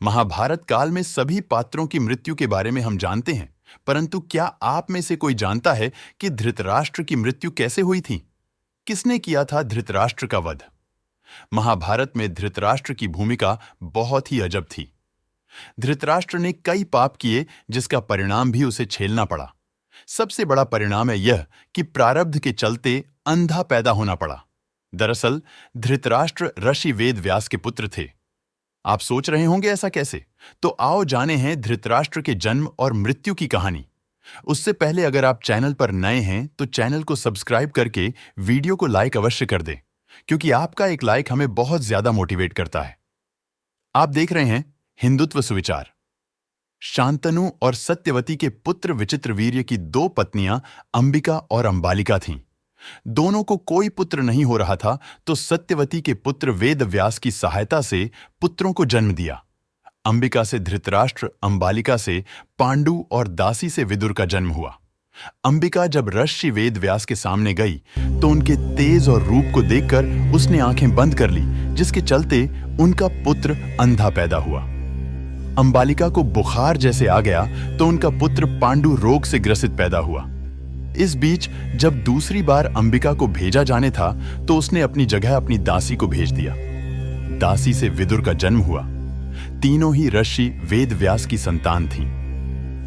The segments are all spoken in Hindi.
महाभारत काल में सभी पात्रों की मृत्यु के बारे में हम जानते हैं, परंतु क्या आप में से कोई जानता है कि धृतराष्ट्र की मृत्यु कैसे हुई थी? किसने किया था धृतराष्ट्र का वध? महाभारत में धृतराष्ट्र की भूमिका बहुत ही अजब थी। धृतराष्ट्र ने कई पाप किए जिसका परिणाम भी उसे झेलना पड़ा। सबसे बड़ा परिणाम है यह कि प्रारब्ध के चलते अंधा पैदा होना पड़ा। दरअसल धृतराष्ट्र ऋषि वेद व्यास के पुत्र थे। आप सोच रहे होंगे ऐसा कैसे? तो आओ जाने हैं धृतराष्ट्र के जन्म और मृत्यु की कहानी। उससे पहले अगर आप चैनल पर नए हैं तो चैनल को सब्सक्राइब करके वीडियो को लाइक अवश्य कर दें, क्योंकि आपका एक लाइक हमें बहुत ज्यादा मोटिवेट करता है। आप देख रहे हैं हिंदुत्व सुविचार। शांतनु और सत्यवती के पुत्र विचित्रवीर्य की दो पत्नियां अंबिका और अंबालिका थीं। दोनों को कोई पुत्र नहीं हो रहा था तो सत्यवती के पुत्र वेदव्यास की सहायता से पुत्रों को जन्म दिया। अंबिका से धृतराष्ट्र, अंबालिका से पांडु और दासी से विदुर का जन्म हुआ। अंबिका जब ऋषि वेदव्यास के सामने गई तो उनके तेज और रूप को देखकर उसने आंखें बंद कर ली, जिसके चलते उनका पुत्र अंधा पैदा हुआ। अंबालिका को बुखार जैसे आ गया तो उनका पुत्र पांडु रोग से ग्रसित पैदा हुआ। इस बीच जब दूसरी बार अंबिका को भेजा जाने था तो उसने अपनी जगह अपनी दासी को भेज दिया। दासी से विदुर का जन्म हुआ। तीनों ही ऋषि वेदव्यास की संतान थीं।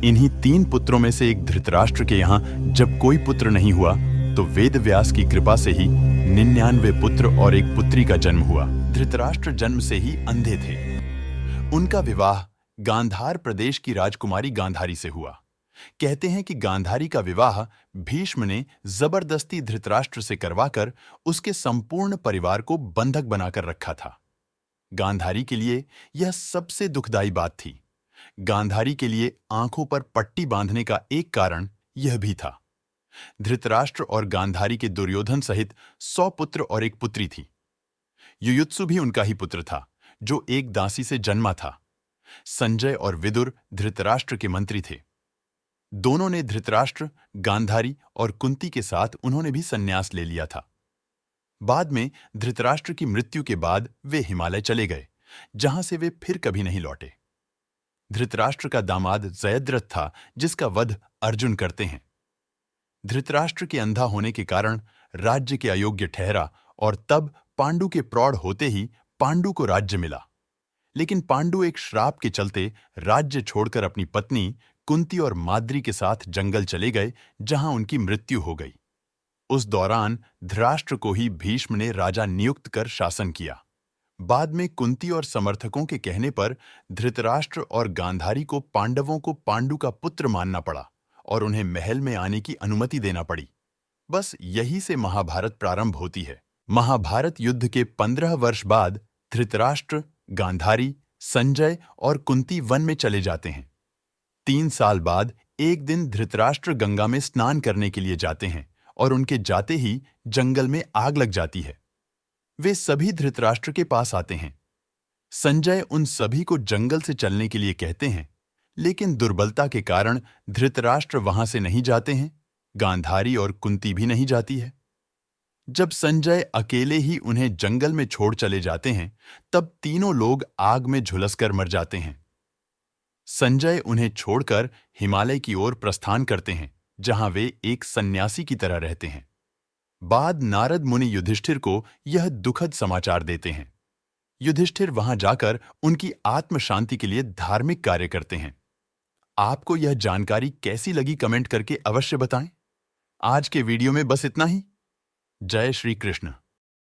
इन्हीं तीन पुत्रों में से एक धृतराष्ट्र के यहां जब कोई पुत्र नहीं हुआ तो वेदव्यास की कृपा से ही 99 पुत्र और एक पुत्री का जन्म हुआ। धृतराष्ट्र जन्म से ही अंधे थे। उनका विवाह गांधार प्रदेश की राजकुमारी गांधारी से हुआ। कहते हैं कि गांधारी का विवाह भीष्म ने जबरदस्ती धृतराष्ट्र से करवाकर उसके संपूर्ण परिवार को बंधक बनाकर रखा था। गांधारी के लिए यह सबसे दुखदाई बात थी। गांधारी के लिए आंखों पर पट्टी बांधने का एक कारण यह भी था। धृतराष्ट्र और गांधारी के दुर्योधन सहित 100 पुत्र और एक पुत्री थी। युयुत्सु भी उनका ही पुत्र था, जो एक दासी से जन्मा था। संजय और विदुर धृतराष्ट्र के मंत्री थे। दोनों ने धृतराष्ट्र, गांधारी और कुंती के साथ उन्होंने भी संन्यास ले लिया था। बाद में धृतराष्ट्र की मृत्यु के बाद वे हिमालय चले गए, जहां से वे फिर कभी नहीं लौटे। धृतराष्ट्र का दामाद जयद्रथ था, जिसका वध अर्जुन करते हैं। धृतराष्ट्र के अंधा होने के कारण राज्य के अयोग्य ठहरा और तब पांडु के प्रौढ़ होते ही पांडु को राज्य मिला। लेकिन पांडु एक श्राप के चलते राज्य छोड़कर अपनी पत्नी कुंती और माद्री के साथ जंगल चले गए, जहां उनकी मृत्यु हो गई। उस दौरान धृतराष्ट्र को ही भीष्म ने राजा नियुक्त कर शासन किया। बाद में कुंती और समर्थकों के कहने पर धृतराष्ट्र और गांधारी को पांडवों को पांडु का पुत्र मानना पड़ा और उन्हें महल में आने की अनुमति देना पड़ी। बस यही से महाभारत प्रारंभ होती है। महाभारत युद्ध के 15 वर्ष बाद धृतराष्ट्र, गांधारी, संजय और कुंती वन में चले जाते हैं। 3 साल बाद एक दिन धृतराष्ट्र गंगा में स्नान करने के लिए जाते हैं और उनके जाते ही जंगल में आग लग जाती है। वे सभी धृतराष्ट्र के पास आते हैं। संजय उन सभी को जंगल से चलने के लिए कहते हैं, लेकिन दुर्बलता के कारण धृतराष्ट्र वहां से नहीं जाते हैं। गांधारी और कुंती भी नहीं जाती है। जब संजय अकेले ही उन्हें जंगल में छोड़ चले जाते हैं, तब तीनों लोग आग में झुलसकर मर जाते हैं। संजय उन्हें छोड़कर हिमालय की ओर प्रस्थान करते हैं, जहां वे एक सन्यासी की तरह रहते हैं। बाद नारद मुनि युधिष्ठिर को यह दुखद समाचार देते हैं। युधिष्ठिर वहां जाकर उनकी आत्म शांति के लिए धार्मिक कार्य करते हैं। आपको यह जानकारी कैसी लगी कमेंट करके अवश्य बताएं। आज के वीडियो में बस इतना ही। जय श्री कृष्ण।